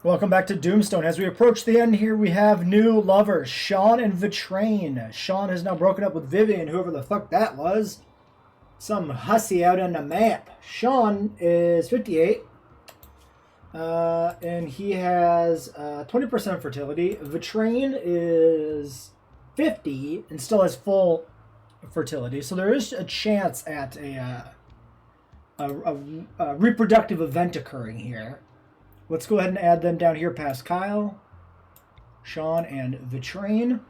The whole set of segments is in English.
Welcome back to Doomstone. As we approach the end here, we have new lovers, Sean and Vitrain. Sean has now broken up with Vivian, whoever the fuck that was. Some hussy out on the map. Sean is 58. And he has 20% fertility. Vitrain is 50 and still has full fertility. So there is a chance at a reproductive event occurring here. Let's go ahead and add them down here past Kyle, Sean, and Vitrain.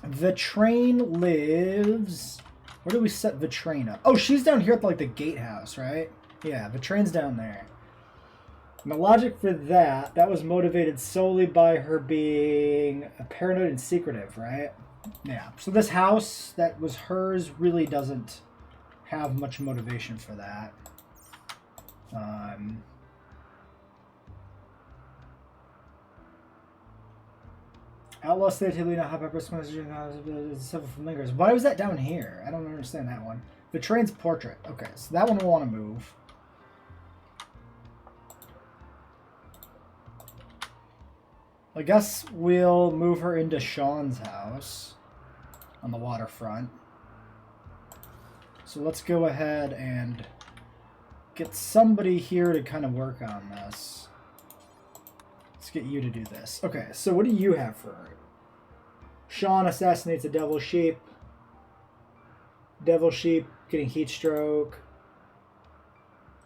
Vitrain lives... Where do we set Vitrain up? Oh, she's down here at like the gatehouse, right? Yeah, Vitrain's down there. And the logic for that was motivated solely by her being paranoid and secretive, right? Yeah, so this house that was hers really doesn't have much motivation for that. Outlaw state Helena hot pepper several flamingos. Why was that down here? I don't understand that one. The train's portrait. Okay, so that one we'll want to move. I guess we'll move her into Sean's house on the waterfront. So let's go ahead and get somebody here to kind of work on this. Let's get you to do this. Okay, so what do you have for her? Sean assassinates a devil sheep. Devil sheep getting heat stroke.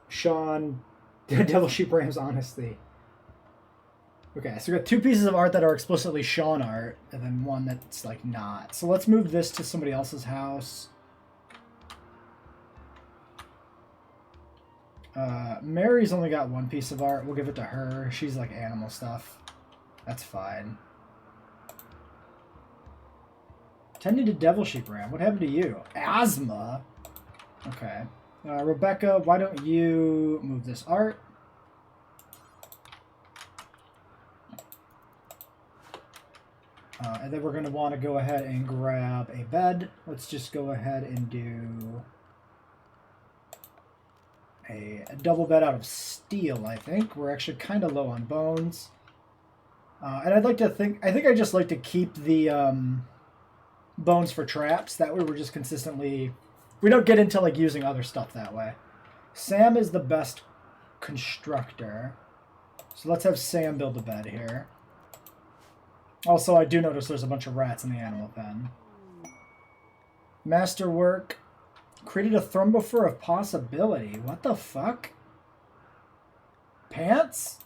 Sean, devil sheep rams honesty. Okay, so we got two pieces of art that are explicitly Sean art, and then one that's like not. So let's move this to somebody else's house. Mary's only got one piece of art. We'll give it to her. She's like animal stuff. That's fine. Tending to devil sheep ram. What happened to you? Asthma? Okay. Rebecca, why don't you move this art? And then we're going to want to go ahead and grab a bed. Let's just go ahead and do a double bed out of steel, I think. We're actually kind of low on bones. And I'd like to think... I think I just like to keep the bones for traps. That way we're just consistently... We don't get into like using other stuff that way. Sam is the best constructor. So let's have Sam build a bed here. Also, I do notice there's a bunch of rats in the animal pen. Masterwork. Created a thrombophore of possibility. What the fuck? Pants?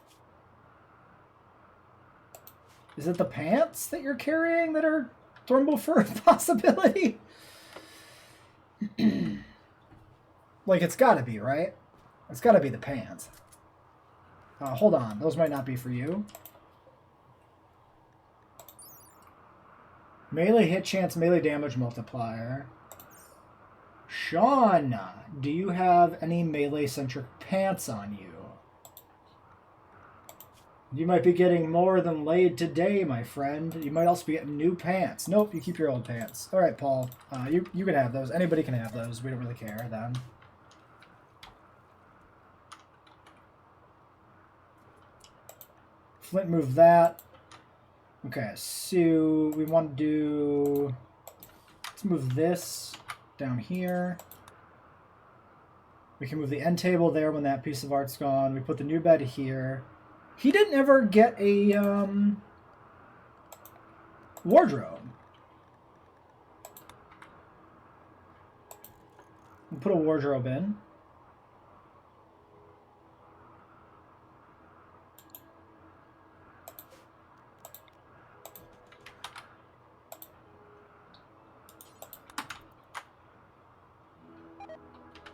Is it the pants that you're carrying that are thrombophore of possibility? Like, it's gotta be, right? It's gotta be the pants. Hold on. Those might not be for you. Melee hit chance, melee damage multiplier. Sean, do you have any melee-centric pants on you? You might be getting more than laid today, my friend. You might also be getting new pants. Nope, you keep your old pants. All right, Paul. You can have those. Anybody can have those. We don't really care, then. Flint, move that. Okay, so we want to do... Let's move this down here. We can move the end table there when that piece of art's gone. We put the new bed here. He didn't ever get a wardrobe. We'll put a wardrobe in.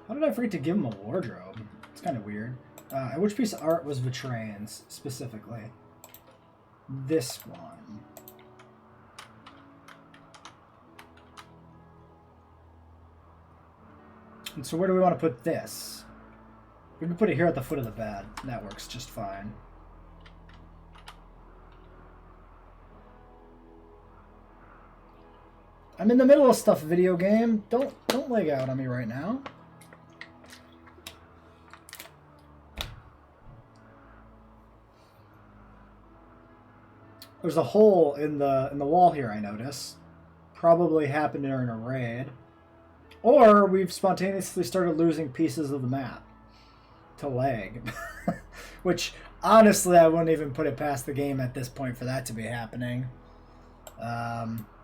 How did I forget to give him a wardrobe? It's kind of weird. Which piece of art was Vitrain's, specifically? This one. And so where do we want to put this? We can put it here at the foot of the bed. That works just fine. I'm in the middle of stuff, video game. Don't leg out on me right now. There's a hole in the wall here, I notice. Probably happened during a raid. Or we've spontaneously started losing pieces of the map to lag. Which, honestly, I wouldn't even put it past the game at this point for that to be happening.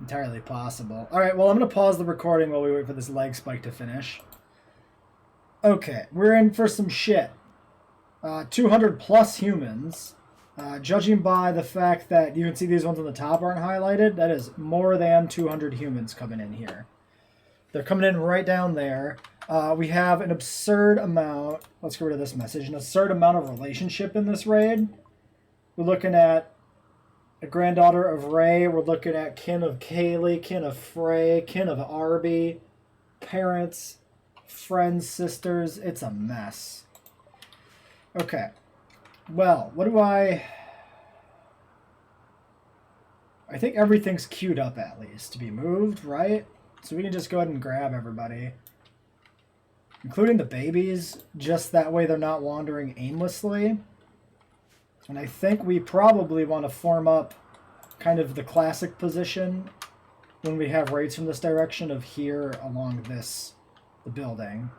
Entirely possible. Alright, well, I'm going to pause the recording while we wait for this lag spike to finish. Okay, we're in for some shit. 200 plus humans. Judging by the fact that you can see these ones on the top aren't highlighted, that is more than 200 humans coming in here. They're coming in right down there. We have an absurd amount, let's get rid of this message, an absurd amount of relationship in this raid. We're looking at a granddaughter of Ray, we're looking at kin of Kaylee, kin of Frey, kin of Arby, parents, friends, sisters, it's a mess. Okay. Well, what do I think everything's queued up at least to be moved, right? So we can just go ahead and grab everybody. Including the babies, just that way they're not wandering aimlessly. And I think we probably want to form up kind of the classic position when we have raids from this direction of here along the building.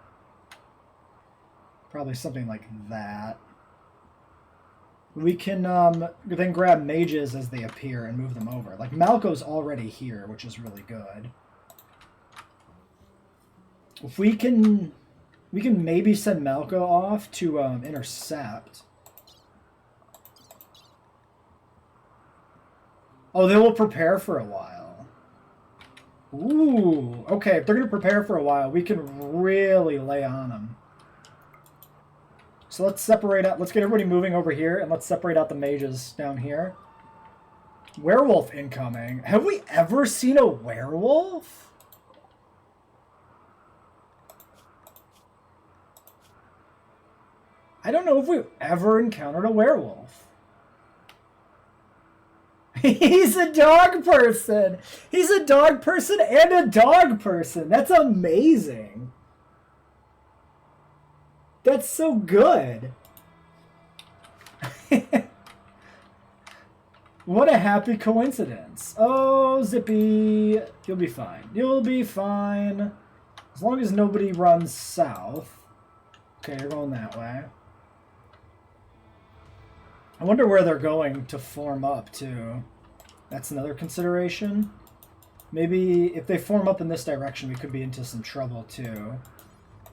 Probably something like that. We can then grab mages as they appear and move them over. Like, Malco's already here, which is really good. If we can maybe send Malco off to intercept. Oh, they will prepare for a while. Ooh, okay. If they're going to prepare for a while, we can really lay on them. So let's separate out. Let's get everybody moving over here, and let's separate out the mages down here. Werewolf incoming. Have we ever seen a werewolf? I don't know if we've ever encountered a werewolf. He's a dog person. He's a dog person and a dog person. That's amazing. That's so good. What a happy coincidence. Oh, Zippy. You'll be fine. You'll be fine. As long as nobody runs south. Okay, you're going that way. I wonder where they're going to form up, too. That's another consideration. Maybe if they form up in this direction, we could be into some trouble, too.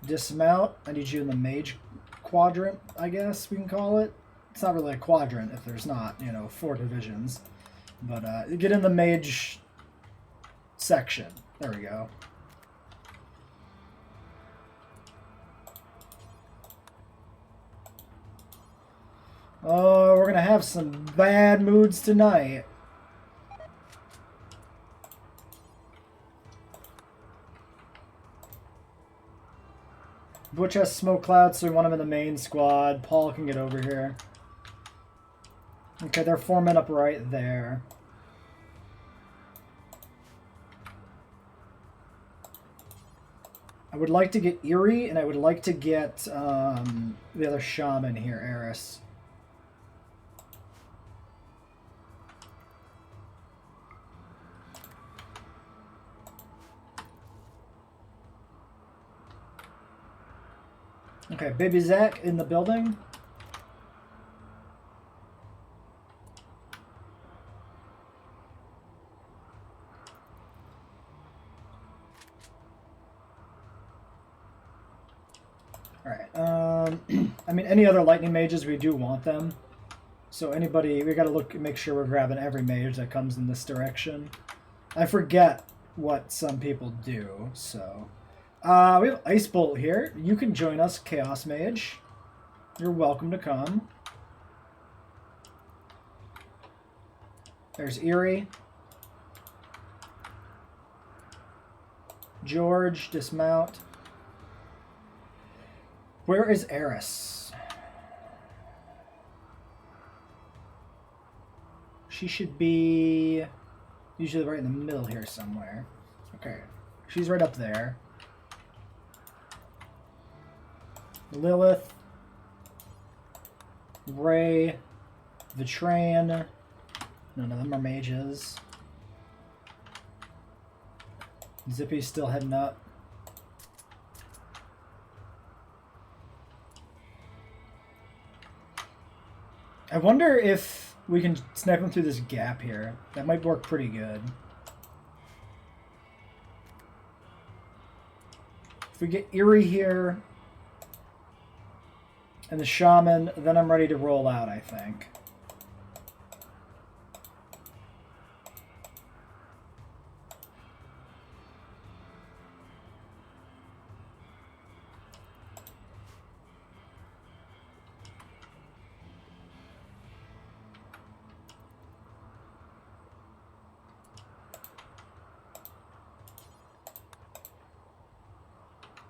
Dismount. I need you in the mage quadrant, I guess we can call it. It's not really a quadrant if there's not, 4 divisions. But get in the mage section. There we go. Oh, we're going to have some bad moods tonight. Butch has smoke clouds, so we want him in the main squad. Paul can get over here. Okay, they're 4 men up right there. I would like to get Eerie, and I would like to get the other shaman here, Eris. Okay, Baby Zach in the building. Alright, I mean, any other lightning mages, we do want them. So anybody, we gotta make sure we're grabbing every mage that comes in this direction. I forget what some people do, so... we have Ice Bolt here. You can join us, Chaos Mage. You're welcome to come. There's Eerie. George, dismount. Where is Eris? She should be usually right in the middle here somewhere. Okay, she's right up there. Lilith, Ray, Vitran, None of them are mages. Zippy's still heading up. I wonder if we can snipe him through this gap here. That might work pretty good. If we get Eerie here and the Shaman, then I'm ready to roll out, I think.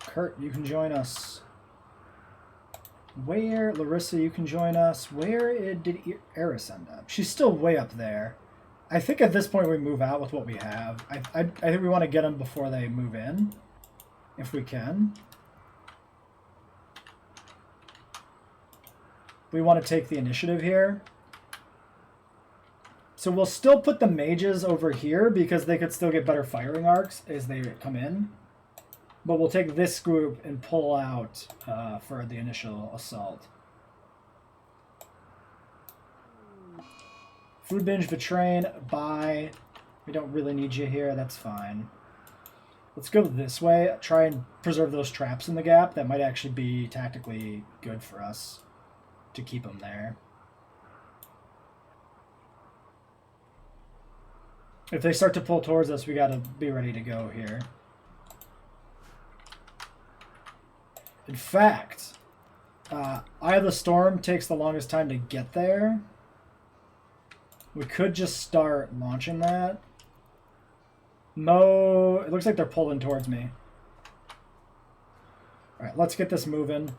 Kurt, you can join us. Where? Larissa, you can join us. Where did Eris end up? She's still way up there. I think at this point we move out with what we have. I think we want to get them before they move in, if we can. We want to take the initiative here. So we'll still put the mages over here because they could still get better firing arcs as they come in. But we'll take this group and pull out for the initial assault. Food binge, Vitrain, bye. We don't really need you here, that's fine. Let's go this way. Try and preserve those traps in the gap. That might actually be tactically good for us to keep them there. If they start to pull towards us, we gotta be ready to go here. In fact, Eye of the Storm takes the longest time to get there. We could just start launching that. No, it looks like they're pulling towards me. Alright, let's get this moving.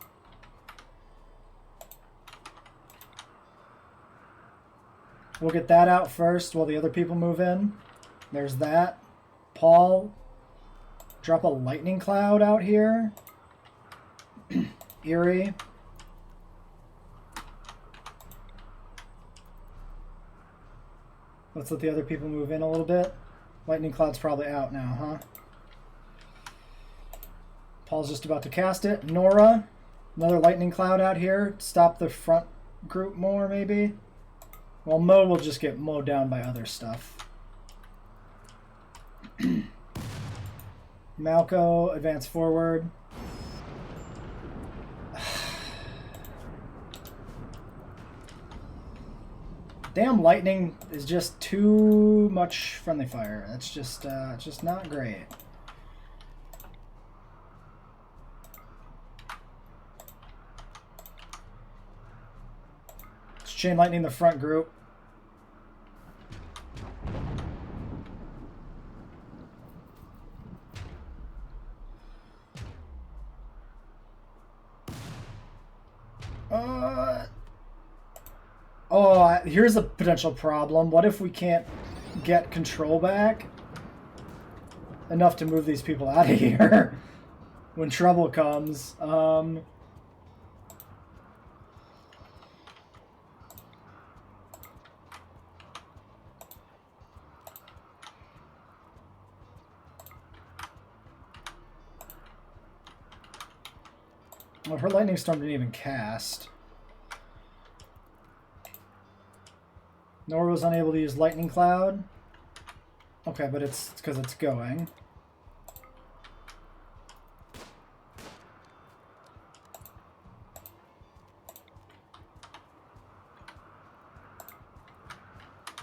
We'll get that out first while the other people move in. There's that. Paul, drop a lightning cloud out here. Eerie. Let's let the other people move in a little bit. Lightning cloud's probably out now, huh? Paul's just about to cast it. Nora, another lightning cloud out here. Stop the front group more, maybe. Well, Mo will just get mowed down by other stuff. Malco, advance forward. Damn, lightning is just too much friendly fire. That's just not great. Let's chain lightning the front group. Oh, here's a potential problem. What if we can't get control back enough to move these people out of here when trouble comes? Well, her lightning storm didn't even cast. Nora was unable to use lightning cloud. Okay, but it's because it's going.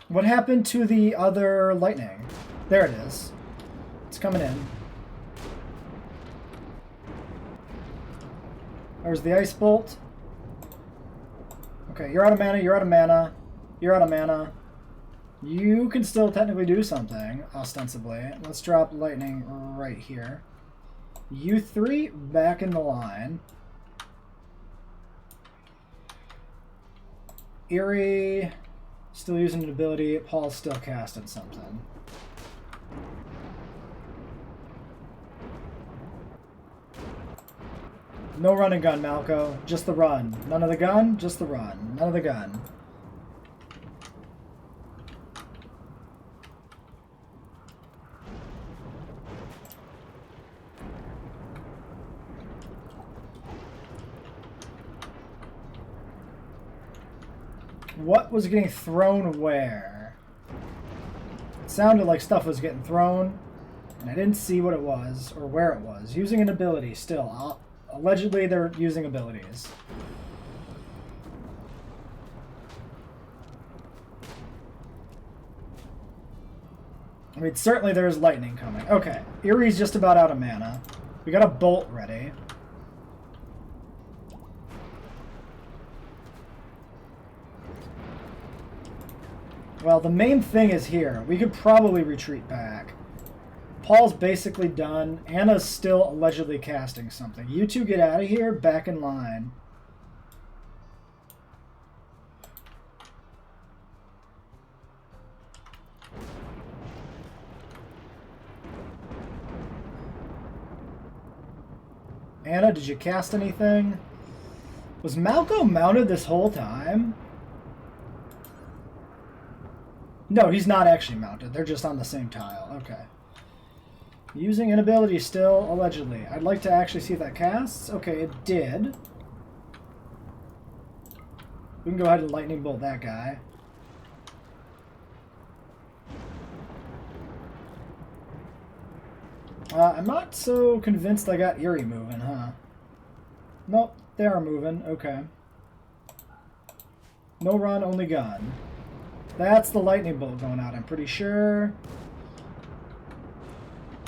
What happened to the other lightning? There it is. It's coming in. There's the ice bolt. Okay, you're out of mana, you're out of mana. You're out of mana. You can still technically do something, ostensibly. Let's drop lightning right here. You three back in the line. Eerie still using an ability. Paul's still casting something. No run and gun, Malco. Just the run. None of the gun, just the run. None of the gun. what was getting thrown where. It sounded like stuff was getting thrown, and I didn't see what it was or where it was. Using an ability still. Allegedly, they're using abilities. I mean, certainly there's lightning coming. Okay, Erie's just about out of mana. We got a bolt ready. Well, the main thing is here. We could probably retreat back. Paul's basically done. Anna's still allegedly casting something. You two get out of here, back in line. Anna, did you cast anything? Was Malco mounted this whole time? No, he's not actually mounted. They're just on the same tile. Okay. Using an ability still, allegedly. I'd like to actually see if that casts. Okay, it did. We can go ahead and lightning bolt that guy. I'm not so convinced I got Erie moving, huh? Nope, they are moving. Okay. No run, only gun. That's the lightning bolt going out, I'm pretty sure.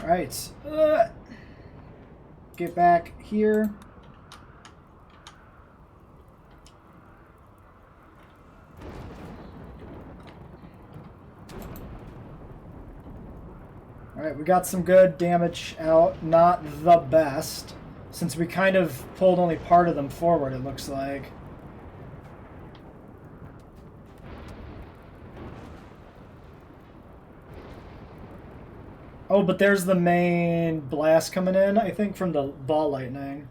Alright. Get back here. Alright, we got some good damage out. Not the best, since we kind of pulled only part of them forward, it looks like. Oh, but there's the main blast coming in, I think, from the ball lightning.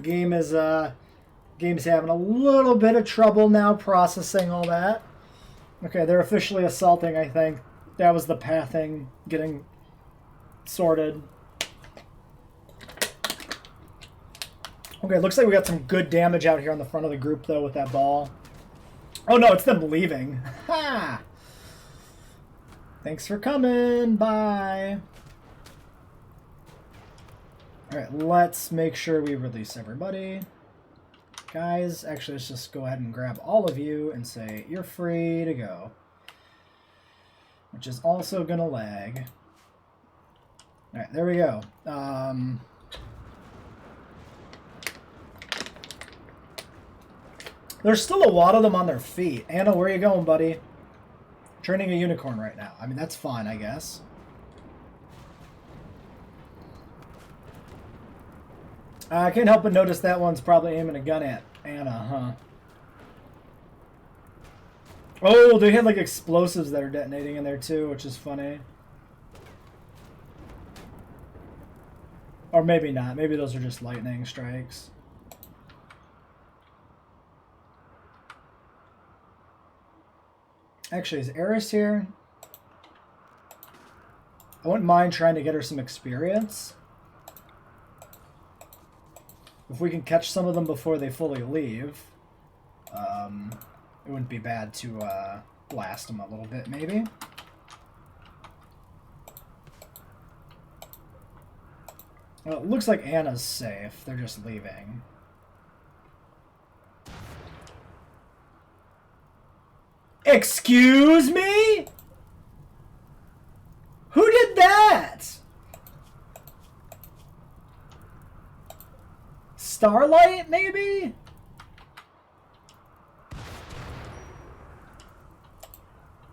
Game's having a little bit of trouble now processing all that. Okay, they're officially assaulting, I think. That was the pathing getting sorted. Okay, looks like we got some good damage out here on the front of the group, though, with that ball. Oh, no, it's them leaving. Ha! Thanks for coming. Bye. Alright, let's make sure we release everybody. Guys, actually, let's just go ahead and grab all of you and say, you're free to go. Which is also going to lag. Alright, there we go. There's still a lot of them on their feet. Anna, where are you going, buddy? Training a unicorn right now. I mean, that's fine, I guess. I can't help but notice that one's probably aiming a gun at Anna, huh? Oh, they had like explosives that are detonating in there too, which is funny. Or maybe not. Maybe those are just lightning strikes. Actually, is Eris here? I wouldn't mind trying to get her some experience. If we can catch some of them before they fully leave, it wouldn't be bad to blast them a little bit, maybe. Well, it looks like Anna's safe. They're just leaving. Excuse me? Who did that? Starlight, maybe?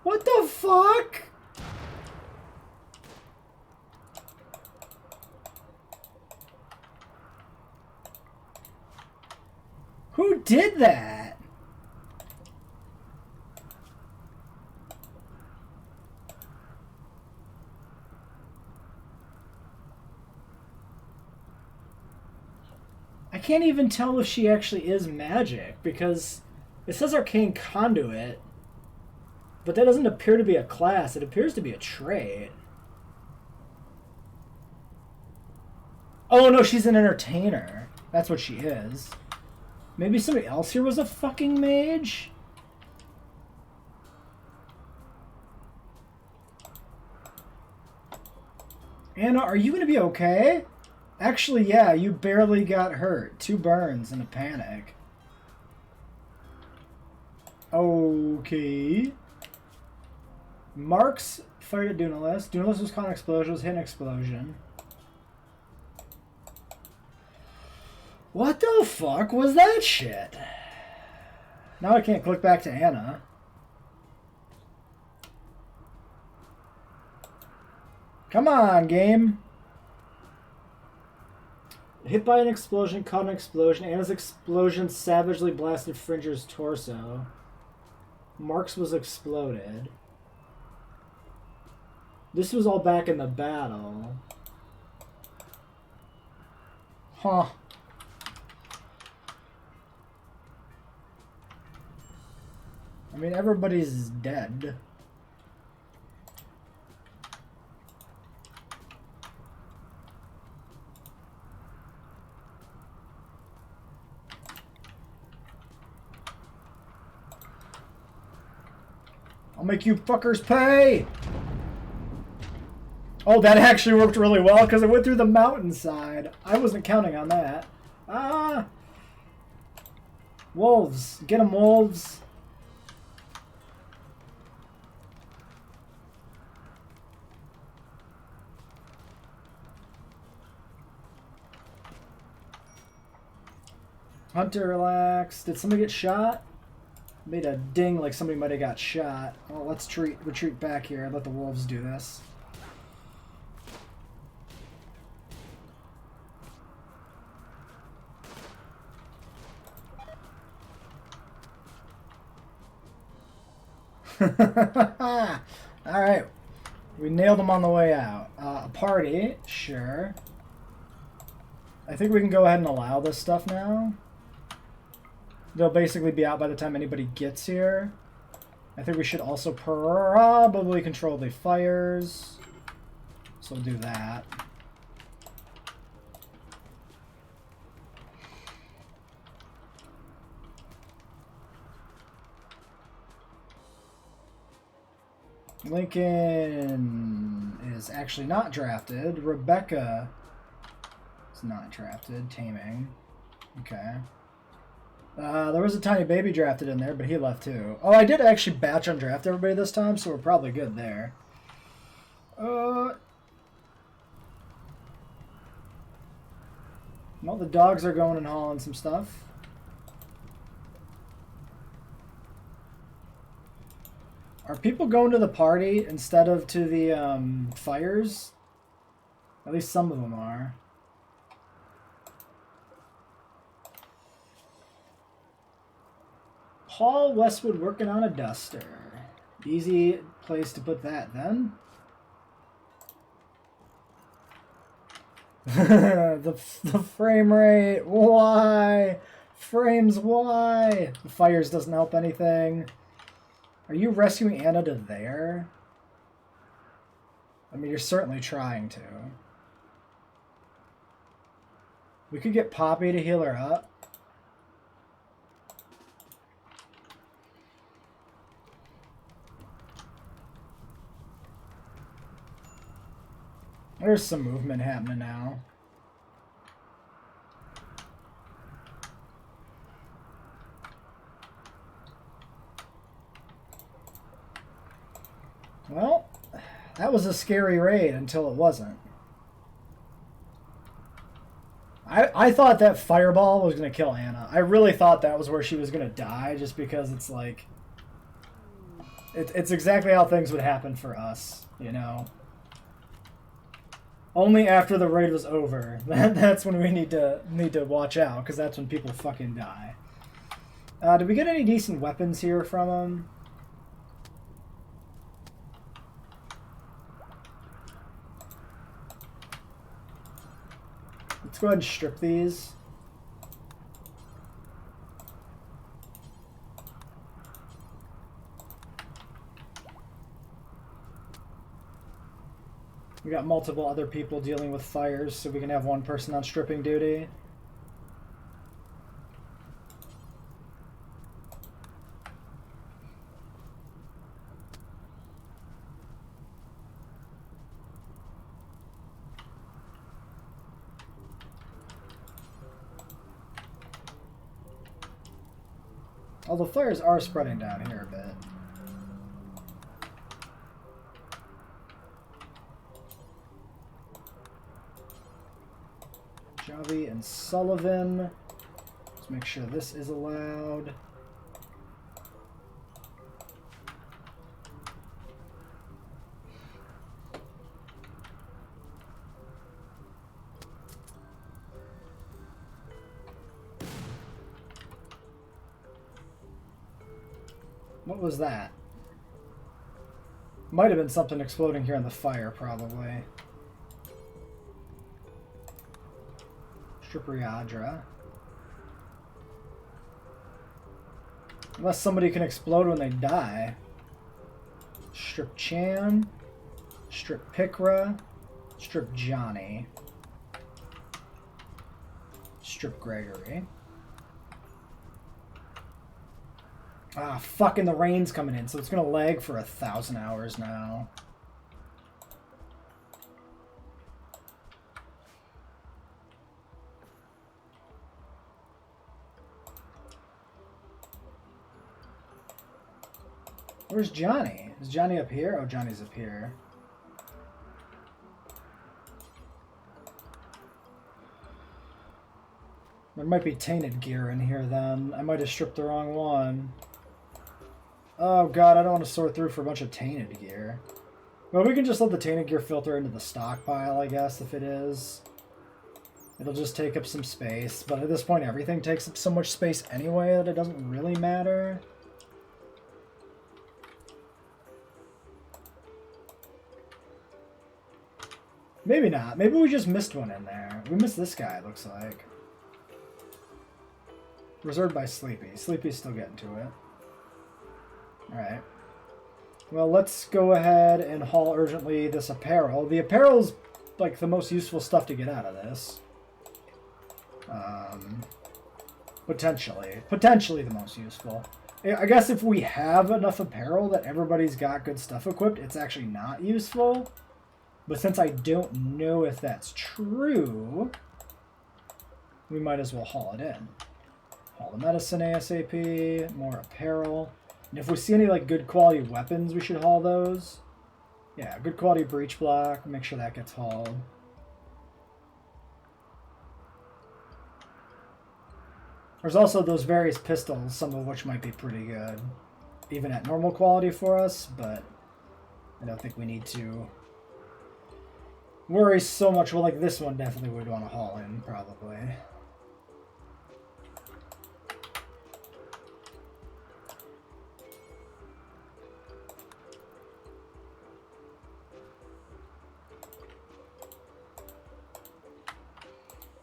What the fuck? Who did that? I can't even tell if she actually is magic, because it says Arcane Conduit, but that doesn't appear to be a class. It appears to be a trait. Oh no, she's an entertainer. That's what she is. Maybe somebody else here was a fucking mage? Anna, are you gonna be okay? Actually, yeah, you barely got hurt. 2 burns and a panic. Okay. Marks fired at Dunalis. Dunalis was caught in explosion, was hit in explosion. What the fuck was that shit? Now I can't click back to Anna. Come on, game. Hit by an explosion, caught an explosion. Anna's explosion savagely blasted Fringer's torso. Marks was exploded. This was all back in the battle. Huh. I mean, everybody's dead. I'll make you fuckers pay! Oh, that actually worked really well because it went through the mountainside. I wasn't counting on that. Ah! Wolves. Get them, wolves. Hunter, relax. Did somebody get shot? Made a ding like somebody might have got shot. Well, let's retreat back here and let the wolves do this. Alright. We nailed them on the way out. A party, sure. I think we can go ahead and allow this stuff now. They'll basically be out by the time anybody gets here. I think we should also probably control the fires. So we'll do that. Lincoln is actually not drafted. Rebecca is not drafted. Taming. Okay. There was a tiny baby drafted in there, but he left too. Oh, I did actually batch undraft everybody this time, so we're probably good there. Well, the dogs are going and hauling some stuff. Are people going to the party instead of to the fires? At least some of them are. Paul Westwood working on a duster. Easy place to put that then. the frame rate. Why? Frames, why? The fires doesn't help anything. Are you rescuing Anna to there? I mean, you're certainly trying to. We could get Poppy to heal her up. There's some movement happening now. Well, that was a scary raid until it wasn't. I thought that fireball was going to kill Anna. I really thought that was where she was going to die, just because it's like... It's exactly how things would happen for us, you know? Only after the raid was over. That's when we need to watch out, because that's when people fucking die. Did we get any decent weapons here from them? Let's go ahead and strip these. We got multiple other people dealing with fires, so we can have one person on stripping duty. Although fires are spreading down here a bit. Javi and Sullivan. Let's make sure this is allowed. What was that? Might have been something exploding here in the fire, probably. Stripriadra. Unless somebody can explode when they die. Strip Chan. Strip Pikra. Strip Johnny. Strip Gregory. Ah, fucking the rain's coming in, so it's gonna lag for 1,000 hours now. Where's Johnny? Is Johnny up here? Oh, Johnny's up here. There might be tainted gear in here then. I might have stripped the wrong one. Oh god, I don't want to sort through for a bunch of tainted gear. Well, we can just let the tainted gear filter into the stockpile, I guess, if it is. It'll just take up some space, but at this point everything takes up so much space anyway that it doesn't really matter. Maybe not. Maybe we just missed one in there. We missed this guy, it looks like. Reserved by Sleepy. Sleepy's still getting to it. Alright. Well, let's go ahead and haul urgently this apparel. The apparel's like the most useful stuff to get out of this. Potentially. Potentially the most useful. I guess if we have enough apparel that everybody's got good stuff equipped, it's actually not useful. But since I don't know if that's true, we might as well haul it in. Haul the medicine ASAP, more apparel. And if we see any like good quality weapons, we should haul those. Yeah, good quality breach block, make sure that gets hauled. There's also those various pistols, some of which might be pretty good. Even at normal quality for us, but I don't think we need to worry so much. Well, like this one definitely would want to haul in, probably.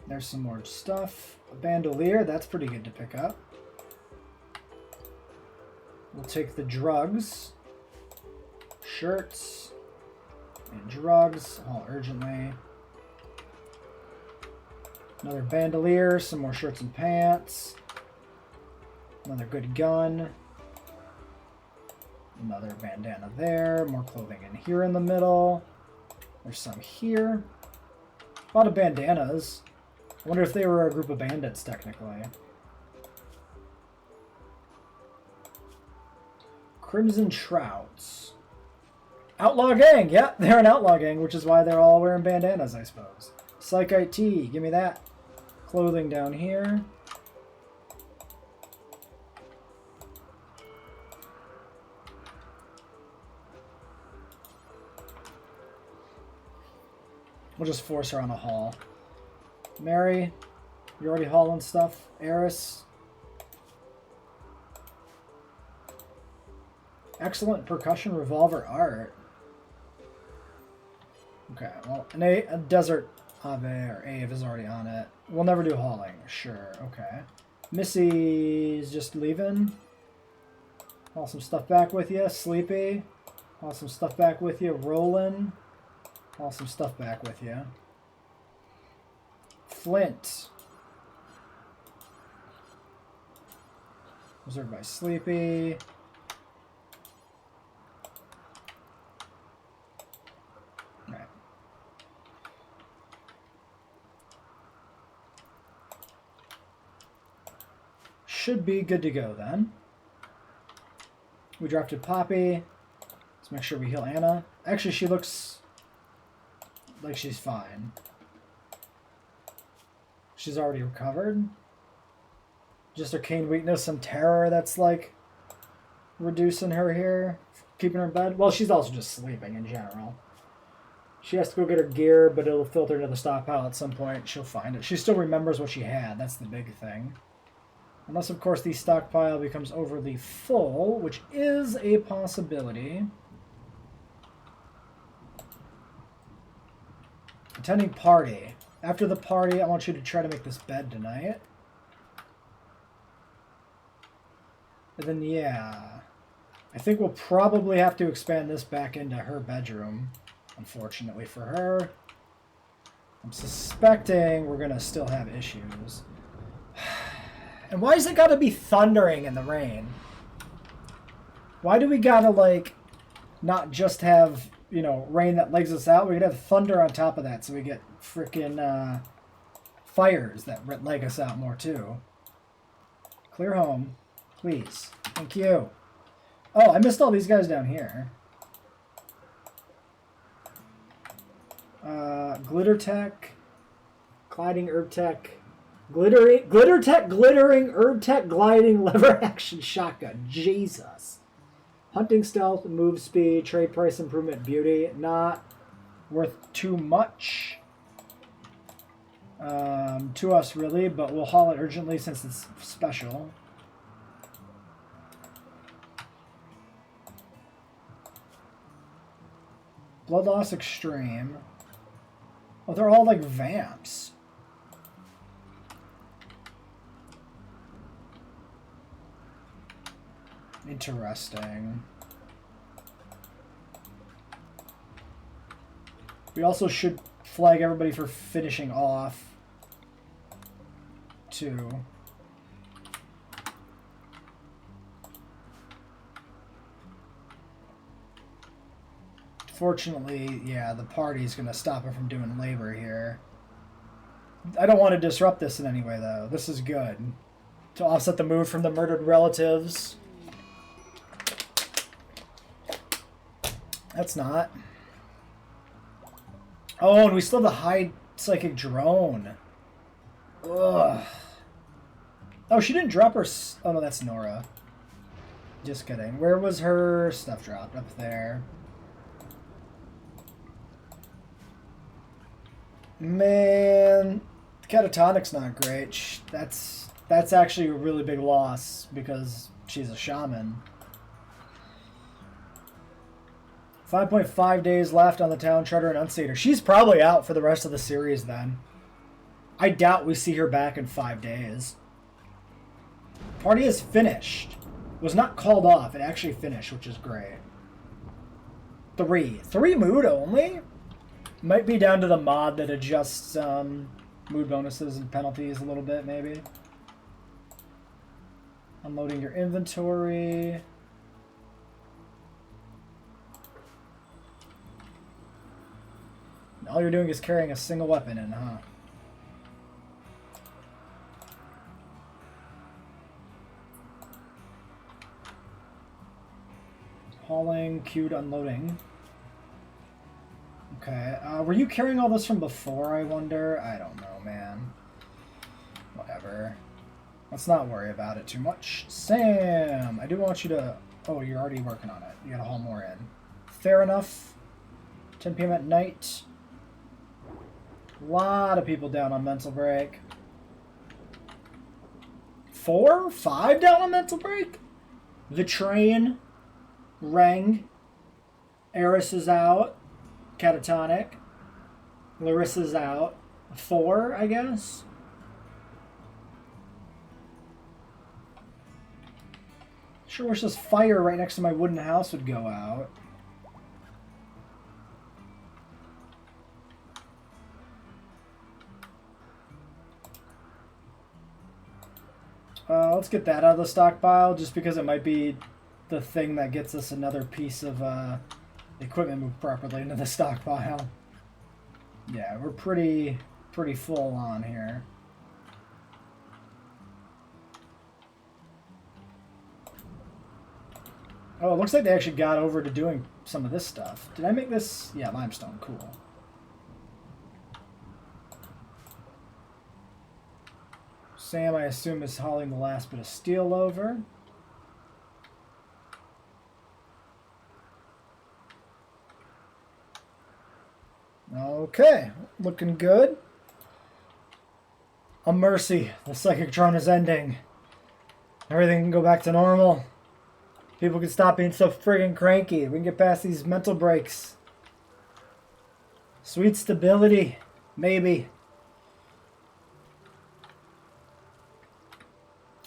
There's some more stuff. A bandolier, that's pretty good to pick up. We'll take the drugs. Shirts. And drugs, all urgently. Another bandolier, some more shirts and pants. Another good gun. Another bandana there. More clothing in here in the middle. There's some here. A lot of bandanas. I wonder if they were a group of bandits, technically. Crimson Shrouds. Outlaw gang! Yep, they're an outlaw gang, which is why they're all wearing bandanas, I suppose. Psychite Tea, give me that. Clothing down here. We'll just force her on a haul. Mary, you already hauling stuff? Eris. Excellent percussion revolver art. Okay, well, a Desert Ave or Ave is already on it. We'll never do hauling. Sure, okay. Missy's just leaving. Haul some stuff back with you. Sleepy. Haul some stuff back with you. Rolling. Haul some stuff back with you. Flint. Was everybody sleepy? Alright. Should be good to go then. We drafted Poppy. Let's make sure we heal Anna. Actually, she looks like she's fine. She's already recovered. Just arcane weakness and terror that's like reducing her here. Keeping her in bed. Well, she's also just sleeping in general. She has to go get her gear, but it'll filter into the stockpile at some point. She'll find it. She still remembers what she had. That's the big thing. Unless, of course, the stockpile becomes overly full, which is a possibility. Attending party. After the party, I want you to try to make this bed tonight. And then, yeah. I think we'll probably have to expand this back into her bedroom, unfortunately for her. I'm suspecting we're going to still have issues. And why is it got to be thundering in the rain? Why do we got to, like, not just have, you know, rain that legs us out? We could have thunder on top of that so we get frickin' fires that leg us out more, too. Clear home, please. Thank you. Oh, I missed all these guys down here. Glitter Tech, Gliding Herb Tech, Glitter Tech, Glittering Herb Tech, Gliding Lever Action Shotgun. Jesus. Hunting Stealth, Move Speed, Trade Price Improvement, Beauty. Not worth too much to us, really, but we'll haul it urgently since it's special. Blood Loss Extreme. Oh, they're all like vamps. Interesting. We also should flag everybody for finishing off, too. Fortunately, yeah, the party's going to stop it from doing labor here. I don't want to disrupt this in any way, though. This is good. To offset the move from the murdered relatives. That's not. Oh, and we still have the high psychic drone. Ugh. Oh, she didn't drop her... Oh, no, that's Nora. Just kidding. Where was her stuff dropped? Up there. Man, Catatonic's not great. That's actually a really big loss because she's a shaman. 5.5 days left on the Town Treader and Unsater. She's probably out for the rest of the series then. I doubt we see her back in 5 days. Party is finished. It was not called off. It actually finished, which is great. 3 mood only? Might be down to the mod that adjusts mood bonuses and penalties a little bit, maybe. Unloading your inventory. All you're doing is carrying a single weapon in, huh? Hauling, queued, unloading. Okay, were you carrying all this from before, I wonder? I don't know, man. Whatever. Let's not worry about it too much. Sam, I do want you to... Oh, you're already working on it. You gotta haul more in. Fair enough. 10 p.m. at night. A lot of people down on mental break. 4? 5 down on mental break? The train. Reng. Eris is out. Catatonic. Larissa's out. 4, I guess? Sure wish this fire right next to my wooden house would go out. Let's get that out of the stockpile, just because it might be the thing that gets us another piece of equipment moved properly into the stockpile. Yeah, we're pretty full on here. Oh, it looks like they actually got over to doing some of this stuff. Did I make this? Yeah, limestone. Cool. Sam, I assume, is hauling the last bit of steel over. Okay, looking good. A mercy. The Psychictron is ending. Everything can go back to normal. People can stop being so friggin' cranky. We can get past these mental breaks. Sweet stability. Maybe.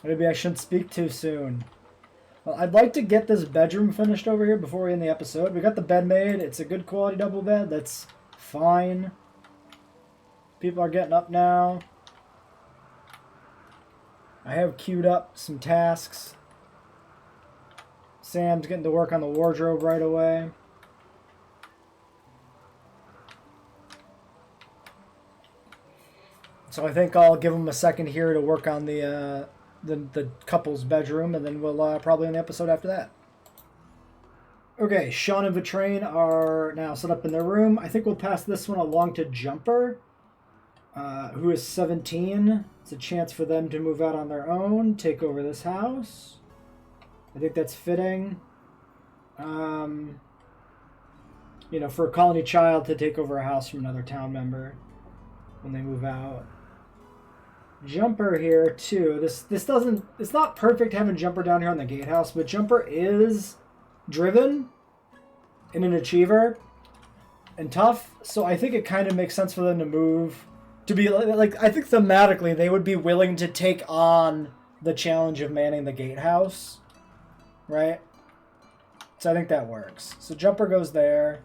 Maybe I shouldn't speak too soon. Well, I'd like to get this bedroom finished over here before we end the episode. We got the bed made. It's a good quality double bed. That's fine. People are getting up now. I have queued up some tasks. Sam's getting to work on the wardrobe right away. So I think I'll give him a second here to work on the couple's bedroom, and then we'll probably end the episode after that. Okay, Sean and Vitrain are now set up in their room. I think we'll pass this one along to Jumper, who is 17. It's a chance for them to move out on their own, take over this house. I think that's fitting. You know, for a colony child to take over a house from another town member when they move out. Jumper here too. This doesn't. It's not perfect having Jumper down here on the gatehouse, but Jumper is driven and an achiever and tough. So I think it kind of makes sense for them to move to be like. I think thematically they would be willing to take on the challenge of manning the gatehouse, right? So I think that works. So Jumper goes there.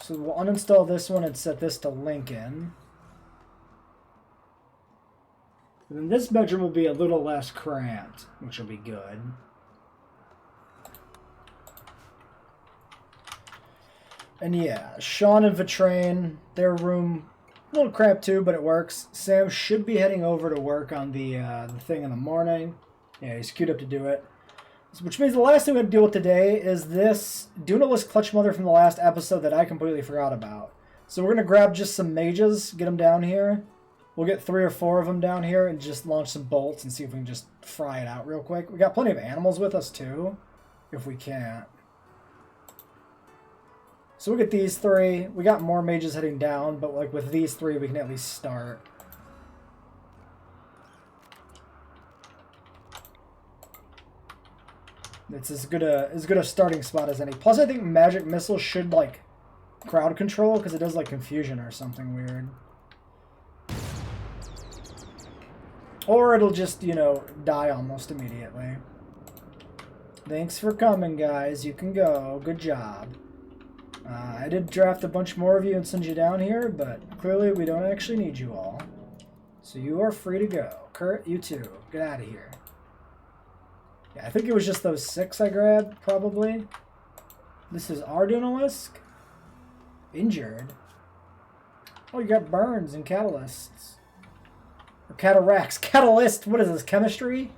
So we'll uninstall this one and set this to Lincoln. And then this bedroom will be a little less cramped, which will be good. And yeah, Sean and Vitrain, their room, a little cramped too, but it works. Sam should be heading over to work on the thing in the morning. Yeah, he's queued up to do it. Which means the last thing we're going to deal with today is this Dunalis Clutch Mother from the last episode that I completely forgot about. So we're going to grab just some mages, get them down here. We'll get 3 or 4 of them down here and just launch some bolts and see if we can just fry it out real quick. We got plenty of animals with us too, if we can't. So we'll get these 3. We got more mages heading down, but like with these 3 we can at least start. It's as good a starting spot as any. Plus, I think Magic Missile should, like, crowd control, because it does, like, confusion or something weird. Or it'll just, you know, die almost immediately. Thanks for coming, guys. You can go. Good job. I did draft a bunch more of you and send you down here, but clearly we don't actually need you all. So you are free to go. Kurt, you too. Get out of here. Yeah, I think it was just those 6 I grabbed, probably. This is Ardunalisk. Injured. Oh, you got burns and catalysts. Or cataracts. Catalyst! What is this, chemistry?